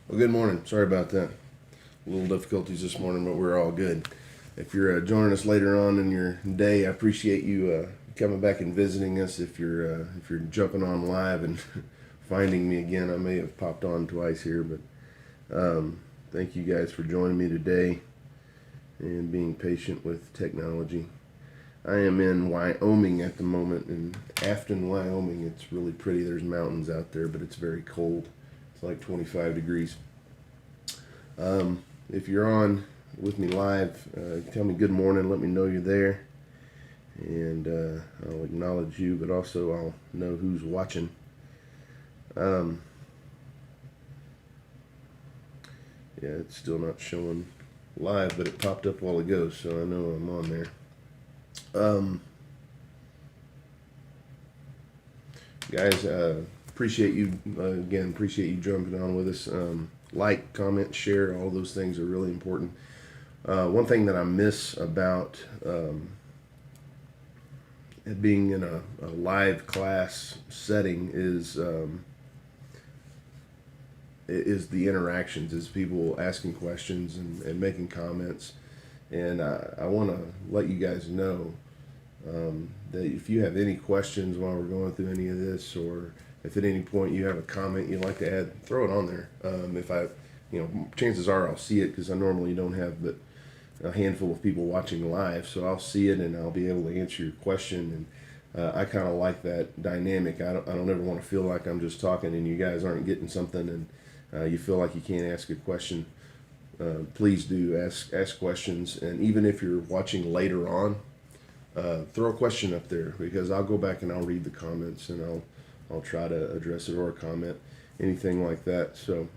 Well, good morning. Sorry about that. A little difficulties this morning, but we're all good. If you're joining us later on in your day, I appreciate you coming back and visiting us. If you're jumping on live and finding me again, I may have popped on twice here, but thank you guys for joining me today and being patient with technology. I am in Wyoming at the moment, in Afton, Wyoming. It's really pretty. There's mountains out there, but it's very cold. It's like 25 degrees. If you're on with me live, tell me good morning. Let me know you're there, and I'll acknowledge you, but also I'll know who's watching. Um, yeah, it's still not showing live, but it popped up a while ago, so I know I'm on there. Um, Guys, appreciate you again. Appreciate you jumping on with us. Like, comment, share. All those things are really important. One thing that I miss about being in a live class setting is the interactions, is people asking questions and making comments. And I want to let you guys know that if you have any questions while we're going through any of this, or if at any point you have a comment you'd like to add, throw it on there. If I, chances are I'll see it because I normally don't have but a handful of people watching live, so I'll see it and I'll be able to answer your question. And I kind of like that dynamic. I don't ever want to feel like I'm just talking and you guys aren't getting something, and you feel like you can't ask a question. Please do ask questions, and even if you're watching later on, throw a question up there because I'll go back and I'll read the comments and I'll try to address it, or a comment, anything like that. So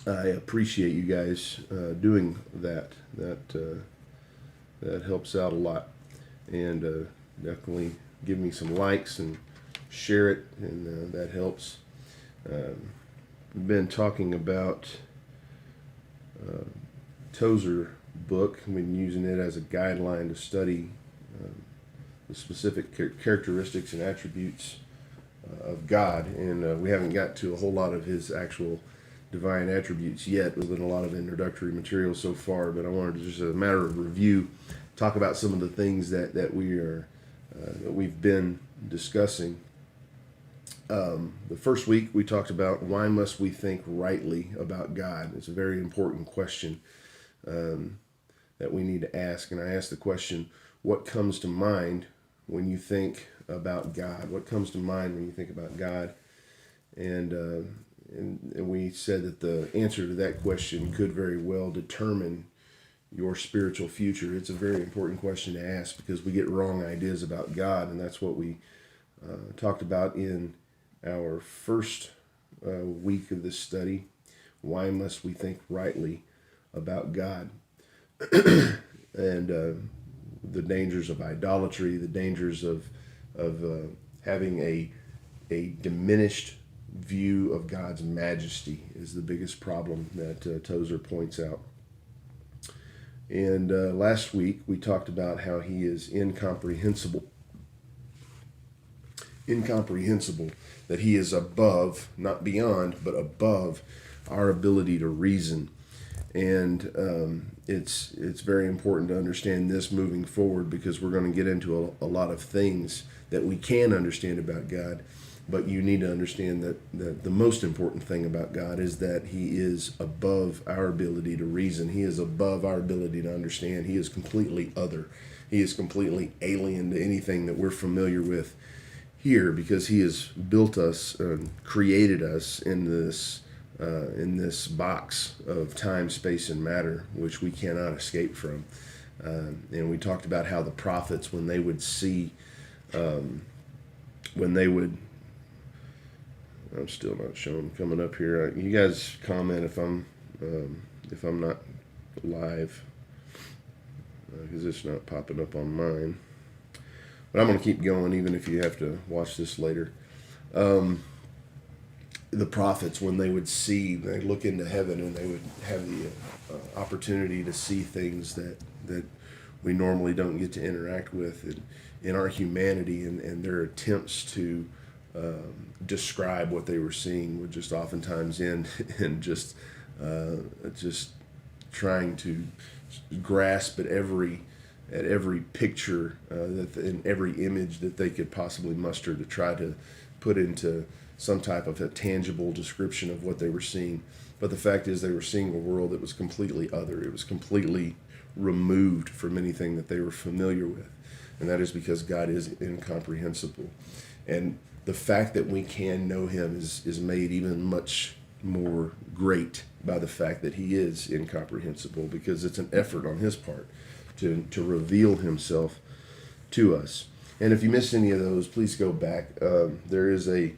I appreciate you guys doing that. That helps out a lot, and definitely give me some likes and share it, and that helps. We've been talking about Tozer book. I've been using it as a guideline to study the specific characteristics and attributes of God, and we haven't got to a whole lot of his actual divine attributes yet. There's been a lot of introductory material so far, but I wanted to, just as a matter of review, talk about some of the things that we've been discussing. The first week we talked about why must we think rightly about God. It's a very important question that we need to ask, and I asked the question, what comes to mind when you think about God? What comes to mind when you think about God? And we said that the answer to that question could very well determine your spiritual future. It's a very important question to ask because we get wrong ideas about God, and that's what we talked about in our first week of this study. Why must we think rightly about God? And the dangers of idolatry, the dangers of having a diminished view of God's majesty is the biggest problem that Tozer points out. And last week we talked about how he is incomprehensible, that he is above, not beyond, but above our ability to reason. And it's very important to understand this moving forward, because we're going to get into a lot of things that we can understand about God. But you need to understand that the most important thing about God is that he is above our ability to reason. He is above our ability to understand. He is completely other. He is completely alien to anything that we're familiar with here, because he has built us and created us in this box of time, space, and matter, which we cannot escape from. And we talked about how the prophets, when they would see, when they would, I'm still not showing coming up here. You guys comment if I'm not live, because it's not popping up on mine. But I'm going to keep going, even if you have to watch this later. The prophets, when they would see, they look into heaven and they would have the opportunity to see things that we normally don't get to interact with in our humanity, and their attempts to describe what they were seeing would just oftentimes end in just just trying to grasp at every picture and every image that they could possibly muster to try to put into some type of a tangible description of what they were seeing. But the fact is, they were seeing a world that was completely other. It was completely removed from anything that they were familiar with. And that is because God is incomprehensible. And the fact that we can know him is made even much more great by the fact that he is incomprehensible, because it's an effort on his part to reveal himself to us. And if you missed any of those, please go back. There is a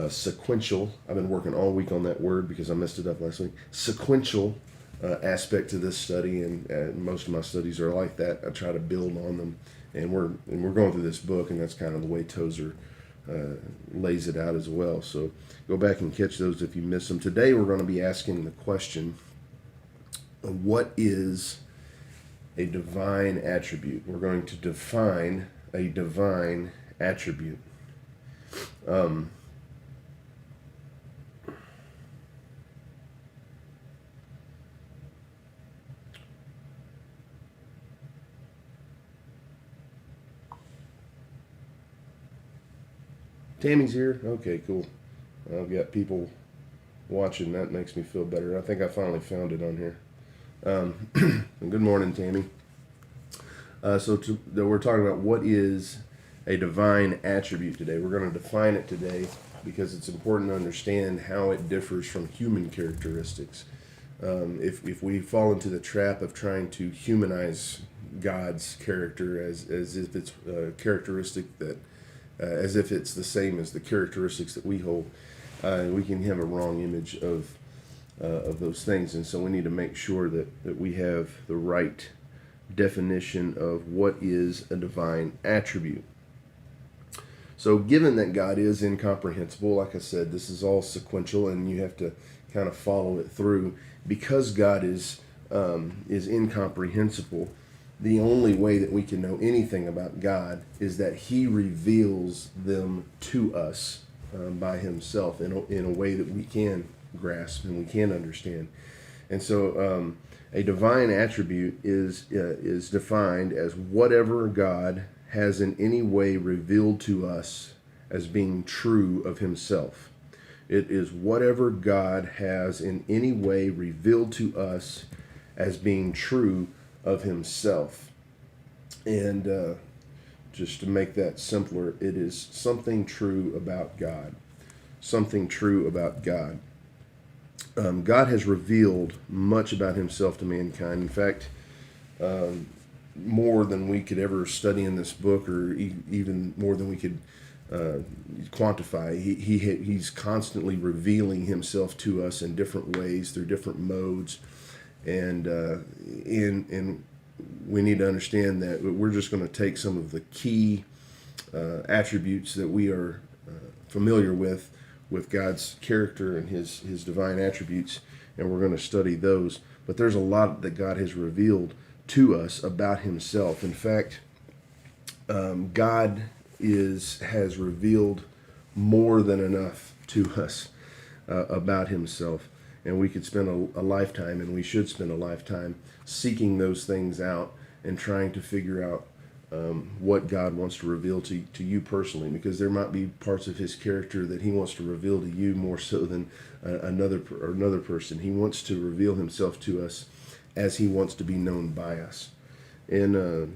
sequential, I've been working all week on that word because I messed it up last week, sequential aspect to this study, and most of my studies are like that. I try to build on them, and we're going through this book, and that's kind of the way Tozer lays it out as well. So go back and catch those if you miss them. Today we're going to be asking the question, what is a divine attribute? We're going to define a divine attribute. Tammy's here? Okay, cool. I've got people watching. That makes me feel better. I think I finally found it on here. Good morning, Tammy. We're talking about what is a divine attribute today. We're going to define it today because it's important to understand how it differs from human characteristics. If we fall into the trap of trying to humanize God's character as if it's a characteristic that as if it's the same as the characteristics that we hold, we can have a wrong image of those things. And so we need to make sure that we have the right definition of what is a divine attribute. So given that God is incomprehensible, like I said, this is all sequential, and you have to kind of follow it through. Because God is incomprehensible, the only way that we can know anything about God is that he reveals them to us by himself in a way that we can grasp and we can understand. And so a divine attribute is defined as whatever God has in any way revealed to us as being true of himself. It is whatever God has in any way revealed to us as being true of himself. And just to make that simpler, it is something true about God. Something true about God. God has revealed much about himself to mankind. In fact, more than we could ever study in this book, or even more than we could quantify. He's constantly revealing himself to us in different ways, through different modes. And we need to understand that we're just going to take some of the key attributes that we are familiar with God's character and his divine attributes, and we're going to study those. But there's a lot that God has revealed to us about himself. In fact, God has revealed more than enough to us about himself. And we could spend a lifetime, and we should spend a lifetime seeking those things out and trying to figure out what God wants to reveal to you personally, because there might be parts of his character that he wants to reveal to you more so than another person. He wants to reveal himself to us as he wants to be known by us. And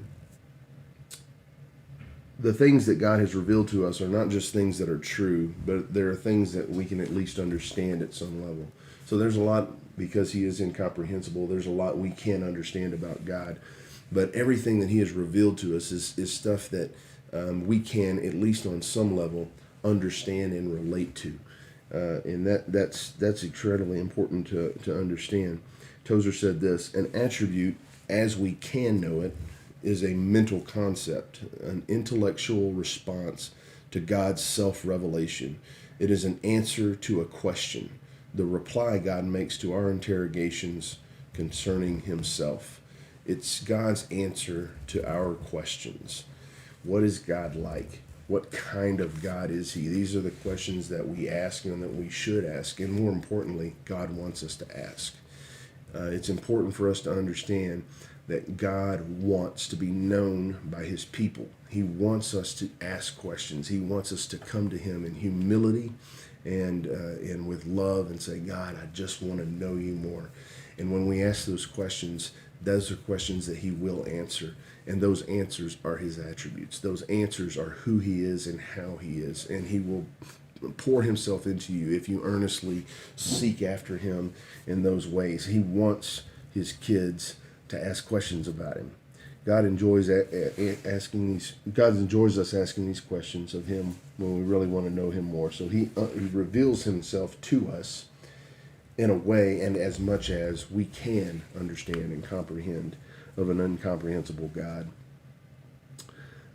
the things that God has revealed to us are not just things that are true, but there are things that we can at least understand at some level. So there's a lot, because he is incomprehensible, there's a lot we can't understand about God. But everything that he has revealed to us is stuff that we can, at least on some level, understand and relate to. And that's incredibly important to understand. Tozer said this: an attribute, as we can know it, is a mental concept, an intellectual response to God's self-revelation. It is an answer to a question, the reply God makes to our interrogations concerning himself. It's God's answer to our questions. What is God like? What kind of God is he? These are the questions that we ask and that we should ask. And more importantly, God wants us to ask. It's important for us to understand that God wants to be known by his people. He wants us to ask questions. He wants us to come to him in humility and with love and say, God, I just want to know you more. And when we ask those are questions that he will answer. And those answers are his attributes. Those answers are who he is and how he is. And he will pour himself into you if you earnestly seek after him in those ways. He wants his kids to ask questions about him. God enjoys asking these. God enjoys us asking these questions of him when we really want to know him more. So he reveals himself to us in a way and as much as we can understand and comprehend of an incomprehensible God.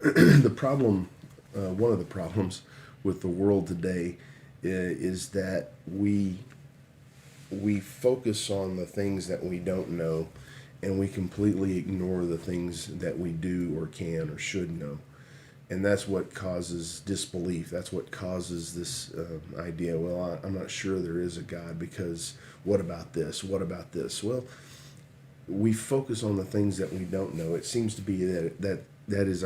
The problem, one of the problems with the world today is that we focus on the things that we don't know, and we completely ignore the things that we do or can or should know. And that's what causes disbelief. That's what causes this idea, well, I'm not sure there is a God because what about this? What about this? Well, we focus on the things that we don't know. It seems to be that is